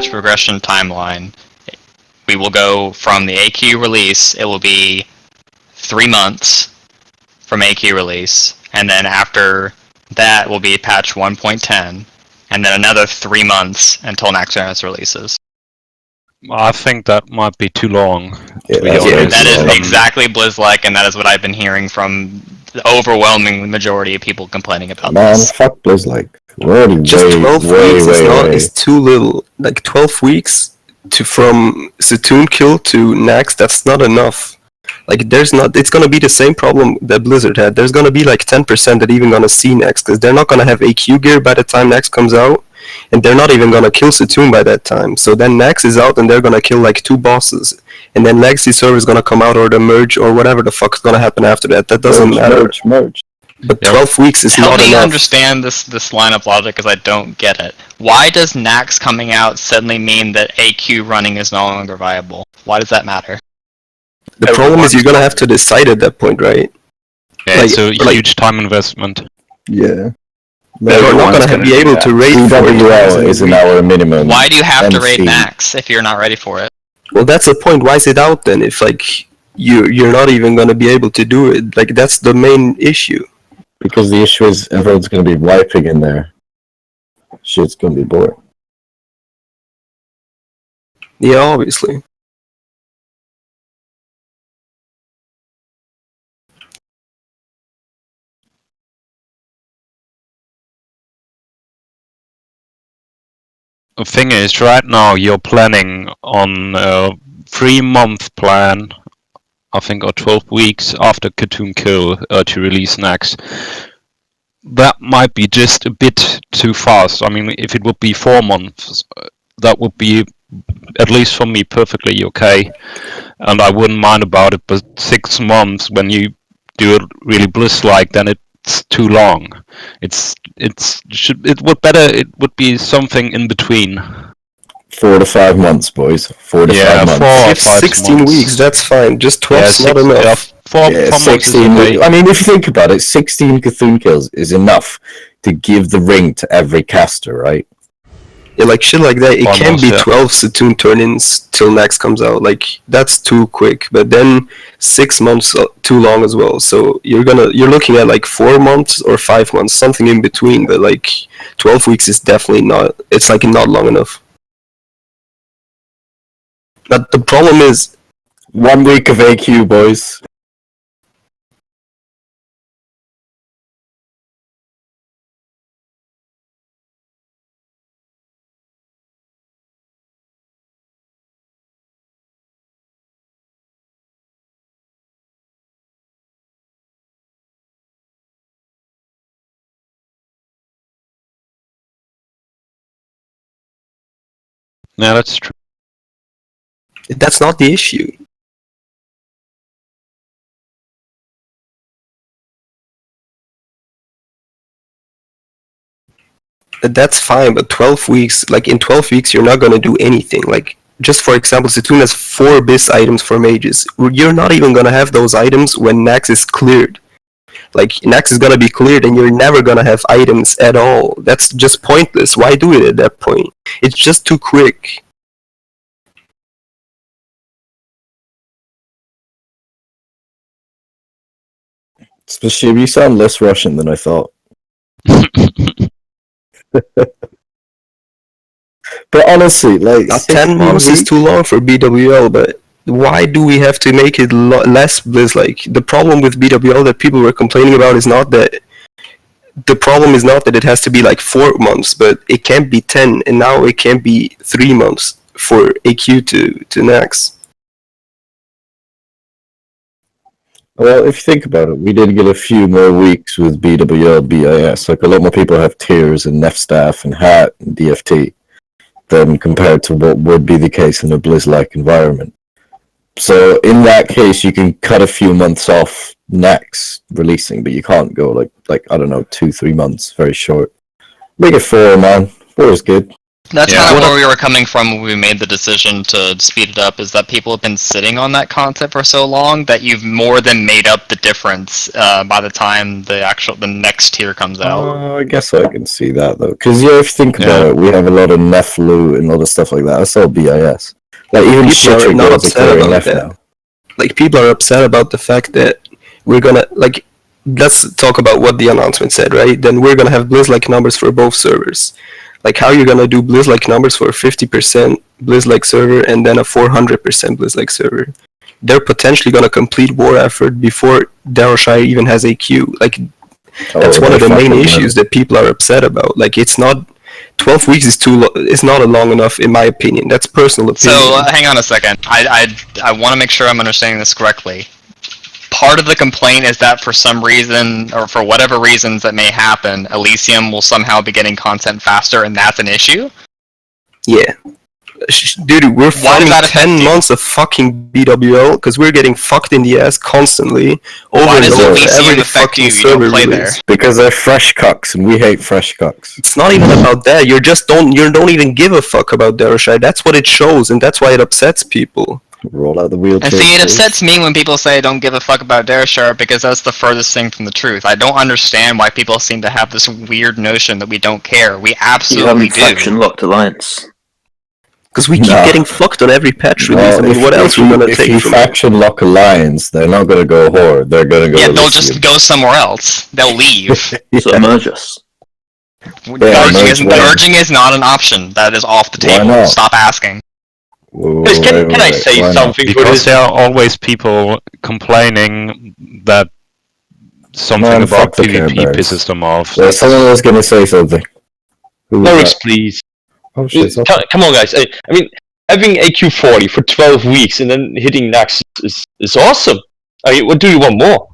patch progression timeline, we will go from the AQ release, it will be 3 months from AQ release, and then after that will be patch 1.10, and then another 3 months until next generous releases. I think that might be too long. That is exactly Blizz-like, and that is what I've been hearing from the overwhelming majority of people complaining about this. Fuck Blizz-like. Just 12 weeks is too little. Like 12 weeks from Satoon kill to Nax, that's not enough. Like it's gonna be the same problem that Blizzard had. There's gonna be like 10% that even gonna see Nax, because they're not gonna have AQ gear by the time Nax comes out, and they're not even gonna kill Satoon by that time. So then Nax is out and they're gonna kill like 2 bosses. And then Legacy server is gonna come out, or the merge, or whatever the fuck's gonna happen after that. That doesn't matter. Merge. But 12 weeks is not enough. Help me understand this line of logic, because I don't get it. Why does Nax coming out suddenly mean that AQ running is no longer viable? Why does that matter? The problem is you're gonna have to decide at that point, right? Yeah, it's a huge time investment. Yeah. You're not gonna be able to raid BWL is an hour minimum. Why do you have to raid Nax if you're not ready for it? Well, that's the point. Why is it out then? If like you're not even gonna be able to do it, like that's the main issue. Because the issue is everyone's gonna be wiping in there. Shit's gonna be boring. Yeah, obviously. The thing is, right now you're planning on a 3-month plan, I think, or 12 weeks after Katoon Kill to release Nax. That might be just a bit too fast. I mean, if it would be 4 months, that would be, at least for me, perfectly okay. And I wouldn't mind about it, but 6 months, when you do it really Bliss-like, then it's too long. It would be something in between. 4 to 5 months, boys. 4 to 5 months. 4 or 16 months. Weeks, that's fine. Just 12 is not enough. 16 weeks. I mean, if you think about it, 16 Cthulhu kills is enough to give the ring to every caster, right? Yeah, like shit like that. It can't be 12 Satoon turn-ins till Nax comes out. Like that's too quick. But then 6 months too long as well. So you're looking at like 4 months or 5 months, something in between. But like 12 weeks is definitely not. It's like not long enough. But the problem is 1 week of AQ, boys. Yeah, that's true. That's not the issue. That's fine, but 12 weeks, like in 12 weeks, you're not gonna do anything. Like, just for example, Satoon has 4 BIS items for mages. You're not even gonna have those items when Nax is cleared. Like, Nax is gonna be cleared and you're never gonna have items at all. That's just pointless. Why do it at that point? It's just too quick. Especially, you sound less Russian than I thought. But honestly, like 10 months is too long for BWL, but why do we have to make it less Blizz-like? The problem with BWL that people were complaining about is not that it has to be like 4 months, but it can't be 10, and now it can't be 3 months for AQ to Nax. Well, if you think about it, we did get a few more weeks with BWL, BIS. Like, a lot more people have tiers and Nef staff and hat and DFT than compared to what would be the case in a Blizz-like environment. So, in that case, you can cut a few months off next releasing, but you can't go like I don't know, 2-3 months, very short. Make it 4, man. 4 is good. That's Yeah. kind of where we were coming from when we made the decision to speed it up, is that people have been sitting on that content for so long that you've more than made up the difference by the time the next tier comes out. I guess I can see that though, because if you think about Yeah. it, we have a lot of Nef loot and other stuff like that. That's all BIS. Like even People are shit not girls are upset clearing about Nef that. now. Like, people are upset about the fact that we're gonna, like, let's talk about what the announcement said, right? Then we're gonna have Blizz-like numbers for both servers. Like, how you're gonna do Blizz-like numbers for a 50% Blizz-like server and then a 400% Blizz-like server? They're potentially gonna complete war effort before Darrowshire even has AQ. Like, that's one of the main issues that people are upset about. Like, it's not 12 weeks is it's not long enough, in my opinion. That's personal opinion. So hang on a second. I want to make sure I'm understanding this correctly. Part of the complaint is that for some reason, or for whatever reasons that may happen, Elysium will somehow be getting content faster, and that's an issue? Yeah. Dude, we're farming 10 months of fucking BWL because we're getting fucked in the ass constantly. Why does Elysium every affect fucking you? You don't server play release. there. Because they're fresh cucks, and we hate fresh cucks. It's not even about that. You don't even give a fuck about Darrowshire. That's what it shows, and that's why it upsets people. Roll out the wheelchair. And see, it upsets me when people say don't give a fuck about Darrowshire because that's the furthest thing from the truth. I don't understand why people seem to have this weird notion that we don't care. We absolutely do. You haven't faction-locked Alliance. Because we keep getting fucked on every patch release. I mean, what else are we gonna take from it? If you faction lock Alliance, they're not gonna go Horde. They're gonna go. Yeah, they'll Elysium. just go somewhere else. They'll leave. So merge us. Merging is not an option. That is off the table. not? Stop asking. Whoa, Can I say why not? something? Because there are always people complaining that something Man, about fuck the Care PvP Bears. pisses them off. There's someone else gonna say something. Who was Norwich, that? please. Oh shit! so- Come on, guys. I mean, having AQ40 for 12 weeks and then hitting next is awesome. I mean, what do you want more?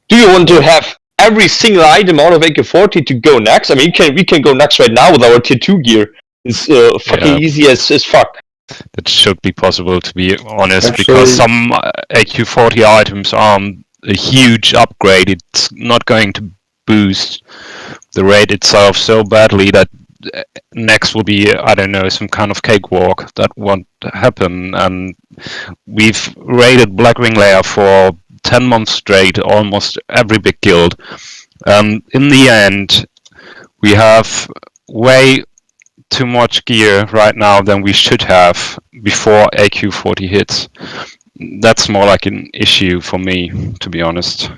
Do you want to have every single item out of AK40 to go next? I mean, we can go next right now with our tier 2 gear. It's fucking easy as fuck. That should be possible, to be honest, Actually- because some AQ40 items aren't a huge upgrade. It's not going to boost the rate itself so badly that next will be, I don't know, some kind of cakewalk. That won't happen. And we've raided Blackwing Lair for 10 months straight, almost every big guild. In the end, we have way too much gear right now than we should have before AQ40 hits. That's more like an issue for me, to be honest.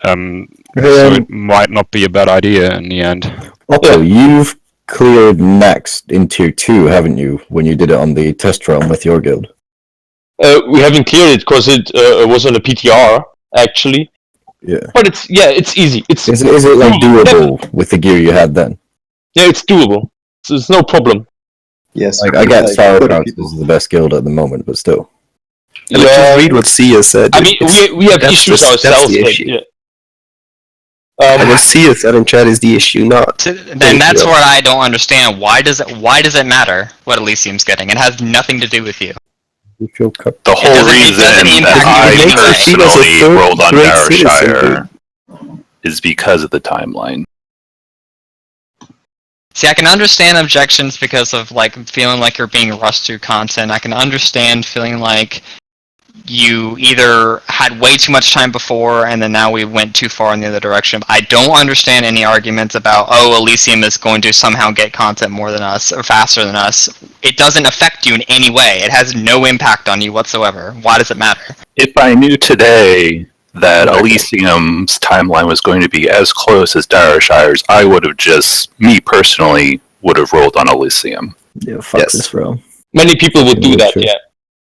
So it might not be a bad idea in the end. Otto, you've cleared next in tier 2, haven't you? When you did it on the test realm with your guild. We haven't cleared it because it was on a PTR actually. Yeah. But it's easy. Is it like doable with the gear you had then? Yeah, it's doable. So it's no problem. Yes. Like I get Sauerkraut is the best guild at the moment, but still. Let's just read what Sia said. I mean, we have issues ourselves. But, yeah. What Sia said in chat is the issue, not. Then that's what I don't understand. Why does it matter what Elysium's getting? It has nothing to do with you. The whole reason that I personally rolled on Darrowshire is because of the timeline. See, I can understand objections because of like feeling like you're being rushed through content. I can understand feeling like you either had way too much time before and then now we went too far in the other direction. I don't understand any arguments about, oh, Elysium is going to somehow get content more than us or faster than us. It doesn't affect you in any way. It has no impact on you whatsoever. Why does it matter? If I knew today that Elysium's timeline was going to be as close as Darrowshire's, I would have me personally, would have rolled on Elysium. Yeah, fuck this realm. Many people would do that, yeah.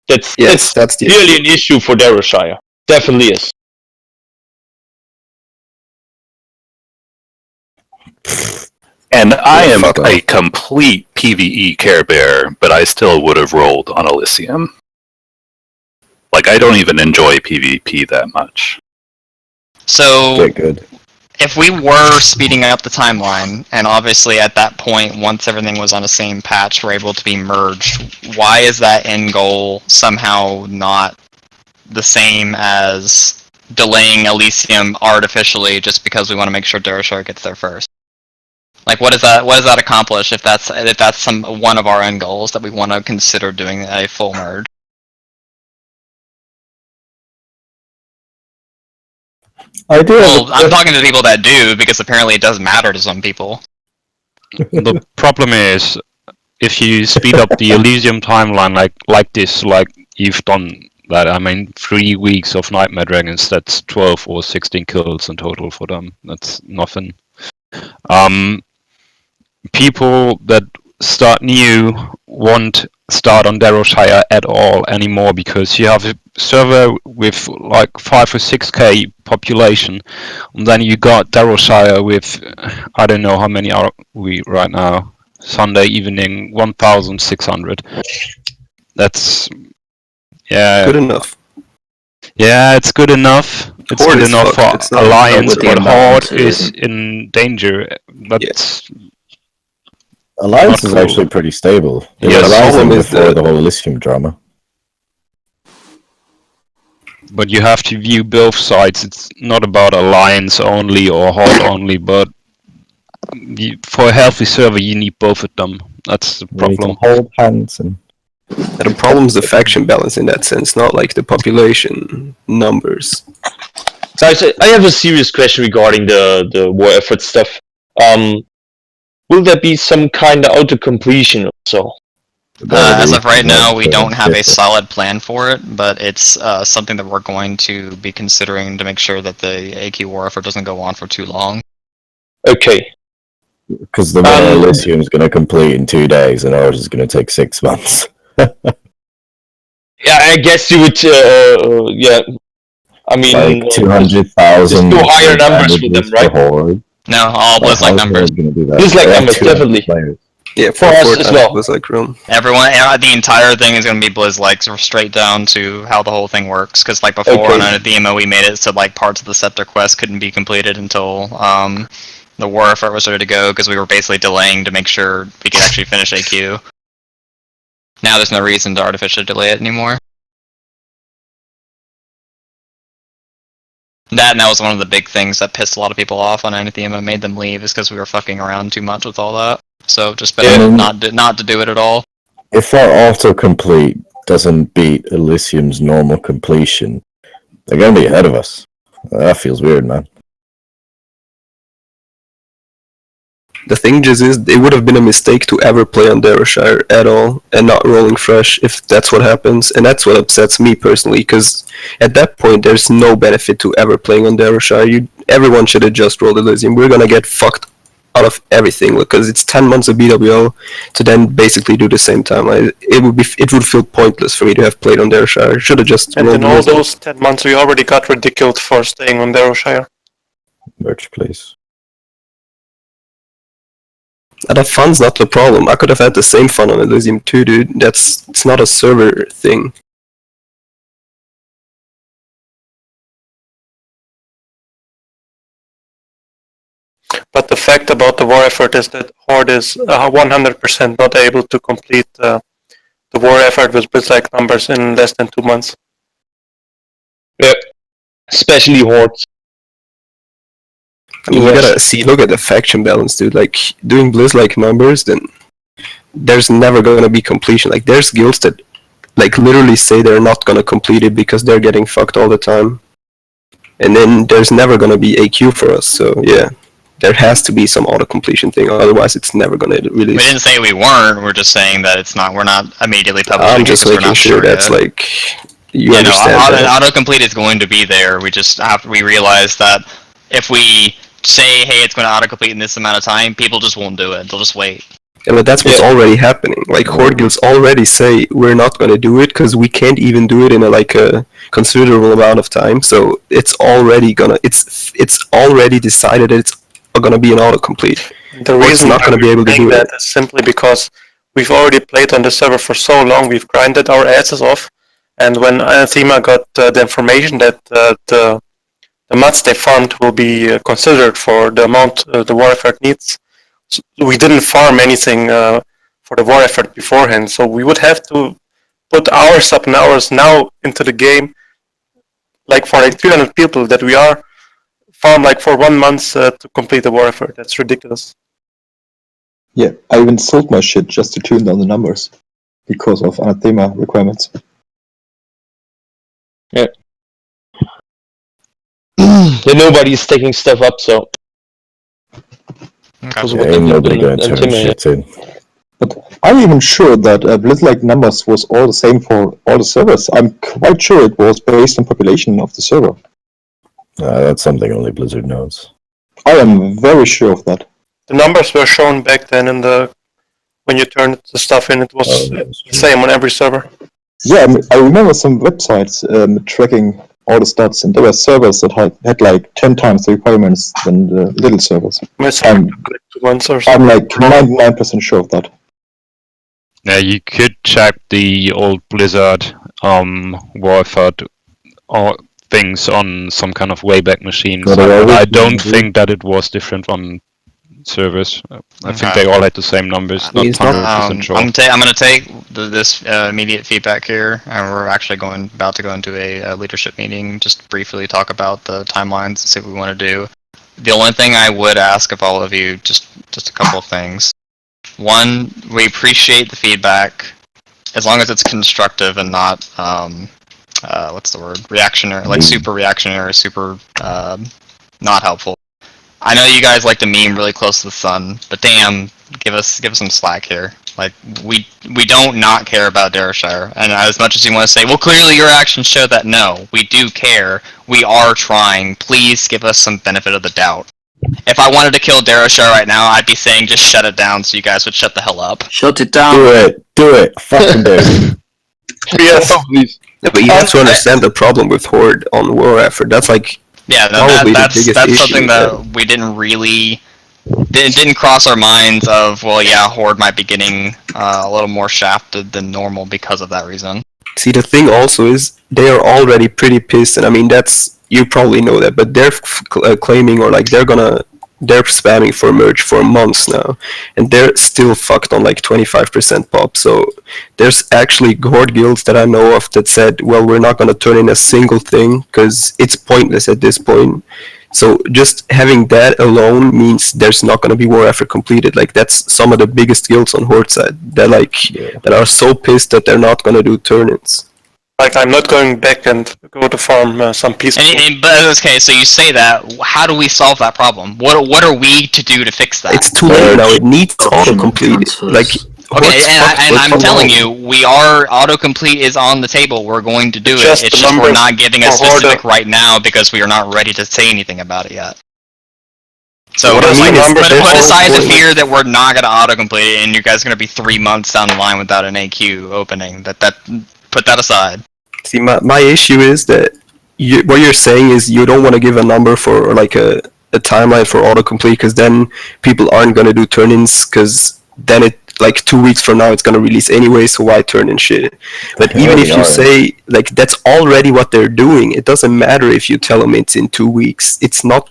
That's the really an issue for Darrowshire. Definitely is. And I am a complete PvE Care Bear, but I still would have rolled on Elysium. Like, I don't even enjoy PvP that much. So, good. If we were speeding up the timeline, and obviously at that point, once everything was on the same patch, we're able to be merged, why is that end goal somehow not the same as delaying Elysium artificially just because we want to make sure Darrowshire gets there first? Like, what does that accomplish if that's one of our end goals that we want to consider doing a full merge? I do. Well, I'm talking to people that do, because apparently it does matter to some people. The problem is, if you speed up the Elysium timeline like this, like you've done that, I mean, 3 weeks of Nightmare Dragons, that's 12 or 16 kills in total for them. That's nothing. People that start new won't start on Darrowshire at all anymore, because you have a server with like 5 or 6k population, and then you got Darrowshire with, I don't know how many are we right now, Sunday evening, 1,600. That's, yeah, Good enough. yeah, it's good enough. It's Horde good is enough fucked. for It's not Alliance, with the but imbalance, Horde it is isn't. in danger. That's Alliance not is cool. actually pretty stable. They Yes. were The rising problem is before that- the whole Elysium drama. But you have to view both sides. It's not about Alliance only or Horde only, but for a healthy server, you need both of them. That's the We need to problem. hold hands and The problem is the faction balance in that sense, not like the population numbers. So I have a serious question regarding the war effort stuff. Will there be some kind of auto completion also? As of right now, we Not, don't have a different. solid plan for it, but it's something that we're going to be considering to make sure that the AQ war effort doesn't go on for too long. Okay. Because the winter Elysium is going to complete in 2 days, and ours is going to take 6 months. Yeah, I guess you would. Yeah. I mean, Like 200,000. just do higher numbers for them, right? Horde. No, all Like, Blizz-like how's numbers. Horde going to do that? Blizz-like They have numbers, 200 definitely. players. Yeah, For us Fortnite as well. was like room. Everyone, the entire thing is going to be Blizz-like, so straight down to how the whole thing works. Because like before Okay. on the emo, we made it so like parts of the Scepter quest couldn't be completed until the war effort was ready to go, because we were basically delaying to make sure we could actually finish AQ. Now there's no reason to artificially delay it anymore. That was one of the big things that pissed a lot of people off on Anathema, made them leave, is because we were fucking around too much with all that. So just better Yeah. not to do it at all. If our autocomplete doesn't beat Elysium's normal completion, they're going to be ahead of us. That feels weird, man. The thing just is, it would have been a mistake to ever play on Darrowshire at all and not rolling fresh if that's what happens. And that's what upsets me personally, because at that point there's no benefit to ever playing on Darrowshire. Everyone should have just rolled Elysium. We're gonna get fucked out of everything because it's 10 months of BWO to then basically do the same time. It would feel pointless for me to have played on Darrowshire. Should have just And rolled in all Elysium. those 10 months, we already got ridiculed for staying on Darrowshire. Merch, please. The fun's not the problem. I could have had the same fun on Elysium too, dude. It's not a server thing. But the fact about the war effort is that Horde is 100% not able to complete the war effort with Blitz-like numbers in less than 2 months. Yep. Especially Hordes. I mean, you gotta look at the faction balance, dude. Like, doing Blizz-like numbers, then there's never gonna be completion. Like, there's guilds that, like, literally say they're not gonna complete it because they're getting fucked all the time. And then there's never gonna be AQ for us, so yeah. There has to be some auto-completion thing, otherwise it's never gonna release. We didn't say we weren't, we're just saying that it's not, we're not immediately publishing I'm it just 'cause we're making not sure that's, yet. like, you understand that. Autocomplete is going to be there. We just we realize that if we say, hey, it's going to autocomplete in this amount of time, people just won't do it. They'll just wait. Yeah, but that's what's already happening. Like, Horde guilds already say we're not gonna do it because we can't even do it in a considerable amount of time. So it's already already decided that it's gonna be an autocomplete. The Or it's reason not why gonna be we're able to saying do that it. is simply because we've already played on the server for so long, we've grinded our asses off, and when Anathema got the information that the mats they farmed will be considered for the amount the war effort needs, we didn't farm anything for the war effort beforehand, so we would have to put hours upon hours now into the game, like for like 300 people that we are, farm like for 1 month to complete the war effort. That's ridiculous. Yeah, I even sold my shit just to tune down the numbers because of anathema requirements. Yeah. And nobody's taking stuff up, so. Okay. Yeah, ain't nobody gonna turn shit in. But I'm even sure that Blizzard numbers was all the same for all the servers. I'm quite sure it was based on population of the server. That's something only Blizzard knows. I am very sure of that. The numbers were shown back then in the when you turned the stuff in. It was the same on every server. Yeah, I remember some websites tracking all the stats, and there were servers that had like 10 times the requirements than the little servers. I'm like 99% sure of that. Yeah, you could check the old Blizzard Warfare or things on some kind of Wayback machines. But I don't think that it was different on servers. I think they all had the same numbers. Not 100% sure. I'm going to take this immediate feedback here, and we're actually about to go into a leadership meeting. Just briefly talk about the timelines and see what we want to do. The only thing I would ask of all of you, just a couple of things. One, we appreciate the feedback, as long as it's constructive and not, what's the word, reactionary, like super reactionary, super not helpful. I know you guys like to meme really close to the sun, but damn, give us some slack here. Like, we don't not care about Darrowshire, and as much as you want to say, well, clearly your actions show that no, we do care, we are trying, please give us some benefit of the doubt. If I wanted to kill Darrowshire right now, I'd be saying just shut it down so you guys would shut the hell up. Shut it down. Do it. Fucking do it. Yes. Yeah, but you have to understand the problem with Horde on War Effort. That's like that's issue something that we didn't really didn't cross our minds of. Well, yeah, Horde might be getting a little more shafted than normal because of that reason. See, the thing also is they are already pretty pissed, and I mean that's you probably know that, but they're claiming or like they're spamming for merge for months now, and they're still fucked on like 25% pop. So there's actually Horde guilds that I know of that said, well, we're not gonna turn in a single thing because it's pointless at this point. So just having that alone means there's not going to be war effort completed. Like that's some of the biggest guilds on Horde side. They're that are so pissed that they're not going to do turn-ins. Like I'm not going back and go to farm some peaceful. But okay, so you say that. How do we solve that problem? What are we to do to fix that? It's too late now. It needs autocomplete. Like. Okay, and I'm telling you, autocomplete is on the table. We're going to do it. It's just we're not giving a specific right now because we are not ready to say anything about it yet. So put aside the fear that we're not going to autocomplete it and you guys are going to be 3 months down the line without an AQ opening. Put that aside. See, my issue is that what you're saying is you don't want to give a number for like a timeline for autocomplete because then people aren't going to do turn-ins because then it like 2 weeks from now it's gonna release anyway, so why turn in shit? But even if you say like that's already what they're doing, it doesn't matter if you tell them it's in 2 weeks. It's not.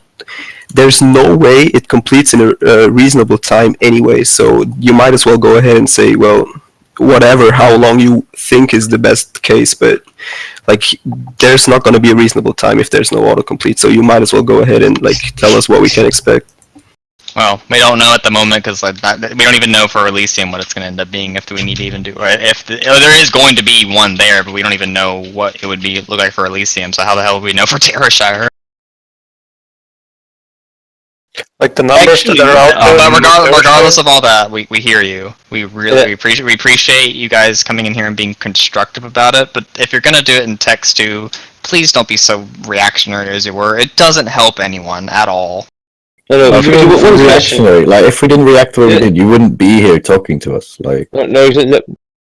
There's no way it completes in a reasonable time anyway. So you might as well go ahead and say, well, whatever, how long you think is the best case, but like there's not gonna be a reasonable time if there's no autocomplete. So you might as well go ahead and like tell us what we can expect. Well, we don't know at the moment because we don't even know for Elysium what it's going to end up being. If we need to even do, or there is going to be one there, but we don't even know what it would look like for Elysium. So how the hell would we know for Darrowshire? Like the numbers that are out there. But regardless of all that, we hear you. We really appreciate you guys coming in here and being constructive about it. But if you're going to do it in text too, please don't be so reactionary as you were. It doesn't help anyone at all. Reactionary. Like if we didn't react to what we did, you wouldn't be here talking to us. Like no,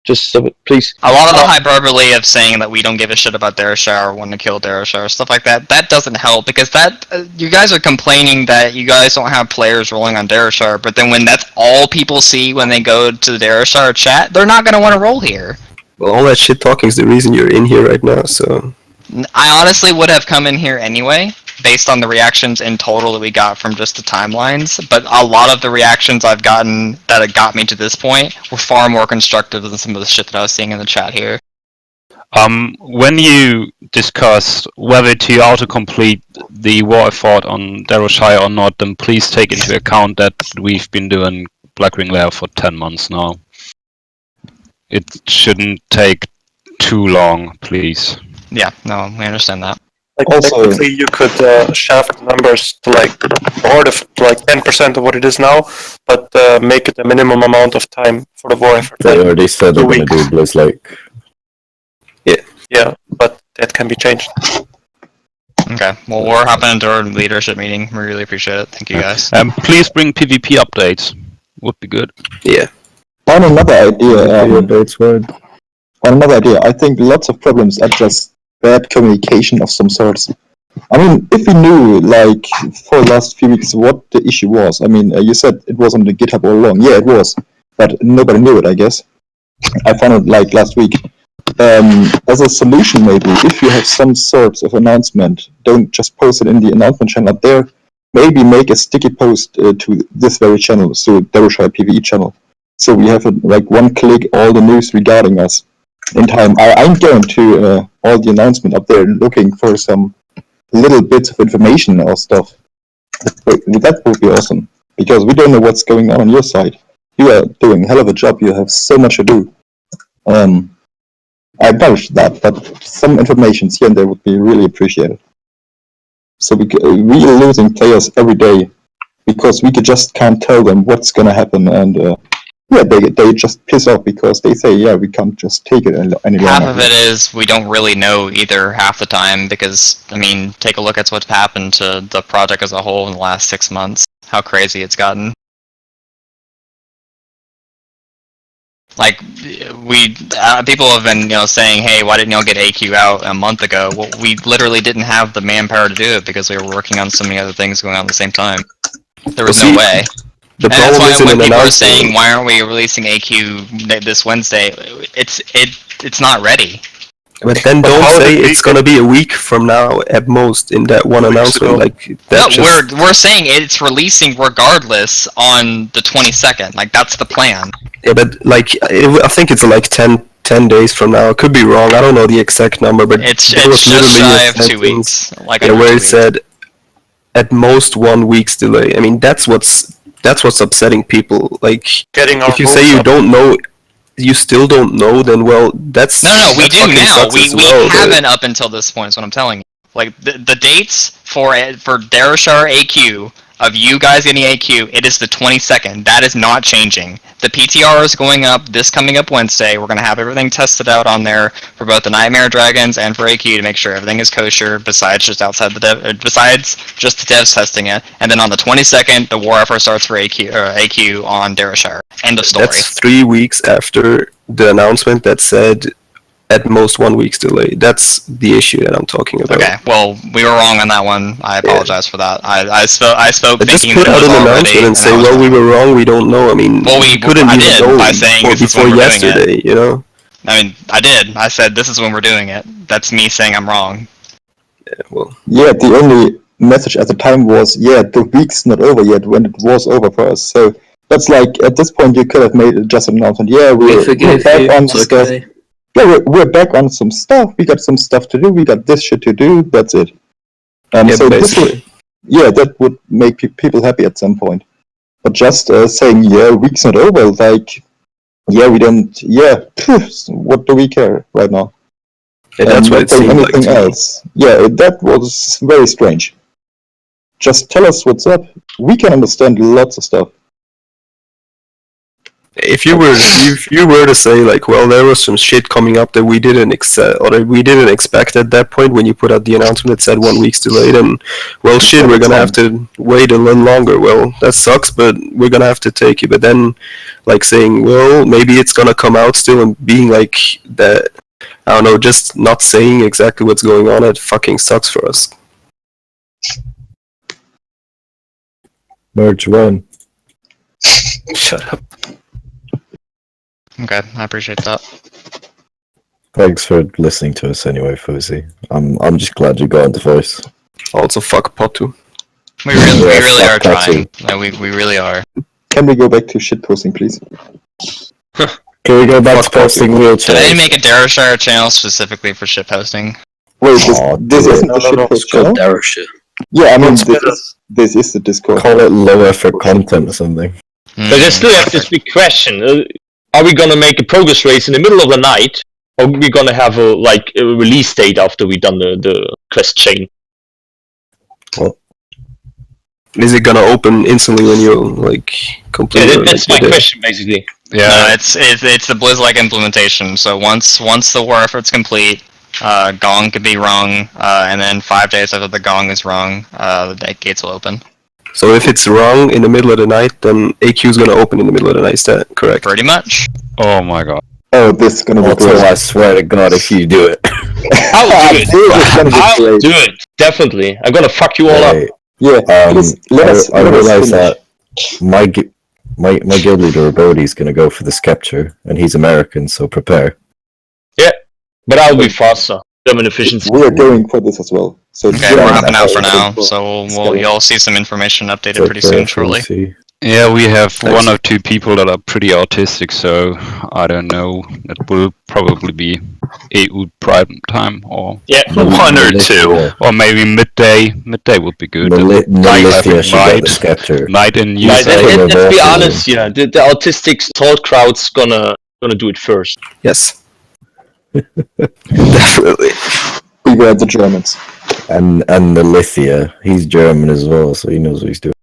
just stop it, please. A lot of the hyperbole of saying that we don't give a shit about Darrowshire or want to kill Darrowshire, stuff like that, that doesn't help because you guys are complaining that you guys don't have players rolling on Darrowshire, but then when that's all people see when they go to the Darrowshire chat, they're not going to want to roll here. Well, all that shit talking is the reason you're in here right now, so. I honestly would have come in here anyway, based on the reactions in total that we got from just the timelines, but a lot of the reactions I've gotten that have got me to this point were far more constructive than some of the shit that I was seeing in the chat here. When you discuss whether to autocomplete the war effort on Darrowshire or not, then please take into account that we've been doing Blackwing Lair for 10 months now. It shouldn't take too long, please. Yeah, no, we understand that. Like, Also- technically, you could shaft the numbers to like more to like 10% of what it is now, but make it a minimum amount of time for the war effort. They like already said they're 2 going to weeks. do Blizz Lake. Yeah, but that can be changed. Okay, well, we're hopping into our leadership meeting. We really appreciate it. Thank you, guys. Please bring PvP updates. Would be good. Yeah. On another idea, Updates word. on another idea, I think lots of problems are just bad communication of some sorts. I mean, if we knew, like, for the last few weeks what the issue was, I mean, you said it was on the GitHub all along. Yeah, it was, but nobody knew it, I guess. I found it, like, last week. As a solution, maybe, if you have some sorts of announcement, don't just post it in the announcement channel up there. Maybe make a sticky post to this very channel, so Darrowshire PvE channel. So we have, like, one click all the news regarding us in time. I'm going to all the announcement up there looking for some little bits of information or stuff. That would be awesome, because we don't know what's going on your side. You are doing a hell of a job. You have so much to do. I acknowledge that, but some information here and there would be really appreciated. So we are losing players every day because we just can't tell them what's going to happen, and they just piss off because they say, yeah, we can't just take it any longer. Half of it is we don't really know either half the time because, I mean, take a look at what's happened to the project as a whole in the last 6 months. How crazy it's gotten. Like, people have been, saying, hey, why didn't y'all get AQ out a month ago? Well, we literally didn't have the manpower to do it because we were working on so many other things going on at the same time. There was no way. The And that's problem why is in when an people are announcement. saying, why aren't we releasing AQ this Wednesday? It's not ready. But then But don't how say did we it's gonna be a week from now at most in that one 2 weeks announcement. ago. Like No, that just we're saying it's releasing regardless on the 22nd. Like, that's the plan. yeah, but like I think it's like 10 days from now. I could be wrong. I don't know the exact number, but It's there was just literally shy a of 2 sentence, weeks. Like, yeah, under where 2 it weeks. said at most 1 week's delay. I mean that's what's upsetting people. Like Getting our if you say hopes you up. don't know, you still don't know, then well that's No, we that do fucking now. sucks We as well, but- haven't up until this point, is what I'm telling you. Like, the dates for Darrowshire AQ, of you guys getting AQ, it is the 22nd. That is not changing. The PTR is going up this coming up Wednesday. We're going to have everything tested out on there for both the Nightmare Dragons and for AQ to make sure everything is kosher, besides just besides just the devs testing it. And then on the 22nd, the war effort starts for AQ on Darrowshire. End of story. That's 3 weeks after the announcement that said at most 1 week's delay. That's the issue that I'm talking about. Okay, well, we were wrong on that one. I apologize for that. I spoke But just thinking put that it out was an already, announcement and say, I was well, we wrong. were wrong, we don't know. I mean, Well, we couldn't I even did know by saying this is before when we're doing yesterday, you know? I mean, I did. I said this is when we're doing it. That's me saying I'm wrong. Yeah, well, Yeah, the only message at the time was, yeah, the week's not over yet, when it was over for us. So that's like, at this point, you could have made just an announcement. Yeah, we're back on the stuff. Yeah, we're back on some stuff. We got some stuff to do. We got this shit to do. That's it. yeah, So this basically. would, yeah, that would make people happy at some point. But just saying, yeah, week's not over, like, yeah, we don't, yeah, what do we care right now? Yeah, that's what Not it saying seemed like anything to me. else. Yeah, that was very strange. Just tell us what's up. We can understand lots of stuff. If you were to say like, well, there was some shit coming up that we didn't expect at that point when you put out the announcement that said 1 week's delay, then well, shit, we're gonna have to wait a little longer. Well, that sucks, but we're gonna have to take it. But then, like saying, well, maybe it's gonna come out still, and being like that, I don't know, just not saying exactly what's going on, it fucking sucks for us. Merge one. Shut up. Okay, I appreciate that. Thanks for listening to us anyway, Phoosy. I'm just glad you got on the voice. Also, fuck Potu. We really fuck are that trying. No, we really are. Can we go back to shitposting, please? Can we go back to posting Did I wheelchairs? make a Darrowshire channel specifically for shitposting? Wait, Aw, this dude. isn't the shitpost channel? Darrowshire. Yeah, I mean, What's better? this is the Discord. Call it low effort content or something. But I still have this big question: are we gonna make a progress race in the middle of the night, or are we gonna have a release date after we done the quest chain? Well, is it gonna open instantly when you complete? Yeah, that's my question basically. Yeah, No, it's the Blizz-like implementation. So once the war effort's complete, gong could be rung, and then 5 days after the gong is rung, the gates will open. So if it's wrong in the middle of the night, then AQ is gonna open in the middle of the night. Is that correct? Pretty much. oh my god. Oh, this is gonna be also, great. I swear to God, if you do it. I'll do it. This is gonna be I'll great. do it. Definitely. I'm gonna fuck you all up. Right. Yeah, please, I realize finish. that my guild leader Bodhi's gonna go for the scepter, and he's American, so prepare. But I'll be faster. German efficiency. We are going for this as well. So it's Okay, we're German hopping out for effort. now, so you'll see some information updated pretty Prepare soon, shortly. Phoosy. Yeah, we have Thanks. 1 or 2 people that are pretty autistic, so I don't know. It will probably be EU prime time, or One or two. or maybe midday. Midday would be good. Melithia should get the night, scepter. night in Like, USA. let's be Awesome. honest, the autistic thought crowd's gonna do it first. Yes. Definitely. We were the Germans. And the Lithia, he's German as well, so he knows what he's doing.